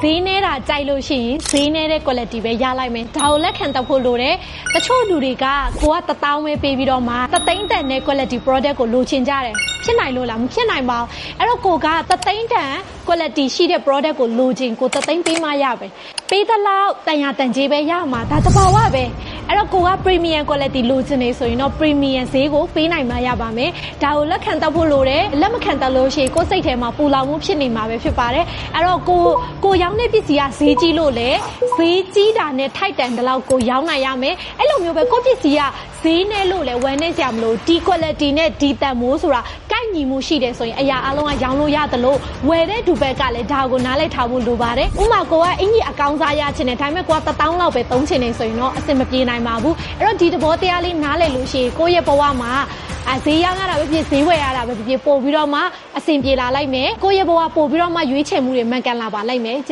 ဈေးနေတာကြိုက်လို့ရှိရင်ဈေးနေတဲ့ quality ပဲရလိုက်မယ်ဒါကိုလက်ခံတတ်ဖို့လိုတယ်တချို့လူတွေကကိုက1000ပဲပေးပြီးတော့မှ3သိန်းတန်တဲ့ quality product ကိုလိုချင်ကြတယ်ဖြစ်နိုင်လို့လားမဖြစ်နိုင်ပါဘူးအဲ့တော့ကိုက3သိန်းတန် quality ရှိတဲ့ product ကိုလိုချင်ကို3သိန်းပေးမှရပဲပေးသလောက်တန်ရတန်ကြီးပဲရမှာဒါတဘာဝပဲအဲ့တော့ကိုက premium quality လိုချင်နေဆိုရင်တော့ premium ဈေးကိုပေးနိုင်မှရပါမယ်ဒါကိုလက်ခံတတ်ဖို့လိုတယ်လက်မခံတတ်လို့ရှိရင်ကိုယ်စိတ်ထဲမှာပူလောင်မှုဖြစ်နေမှာပဲဖြစ်ပါတယ်အဲ့တော့ကိုရောင်းတဲ့ပစ္စည်းကဈေးကြီးလို့လေဈေးကြီးတာနဲ့ထိုက်တန်တဲ့လောက်ကိုရောင်းနိုင်ရမယ်အဲ့လိုမျိုးပဲကိုယ့်ပစ္စည်းကဈေးနဲ့လို့လေဝယ်နေကြမလို့ဒီ quality နဲ့ဒီတန်မိုးဆိုတာကိုက်ညီမှုရှိတယ်ဆိုရင်အရာအလုံးကရောင်းလို့ရတယ်လို့ဝယ်တဲ့သူဘက်ကလည်းဒါကိုနားလိုက်ထားဖို့လိုပါတယ်ဥမာကိုကအင်ကြီးအကောင်းစားရချင်တယ်ဒါပေမဲ့ကိုက1000လောက်ပဲသုံးချင်နေဆိုရင်တော့အဆင်မပြေနိုင်ပါဘူးအဲ့တော့ဒီသဘောတရားလေးနားလည်လို့ရှိရင်ကိုယ့်ရဲ့ဘဝမှာဈေးရောင်းရတာပဲဖြစ်ဈေးဝယ်ရတာပဲဖြစ်ပို့ပြီးတော့မှအဆင်ပြေလာလိုက်မယ်ကိုယ့်ရဲ့ဘဝပို့ပြီးတော့မှရွေးချယ်မှုတွေမှန်ကန်လာပါလိုက်မယ်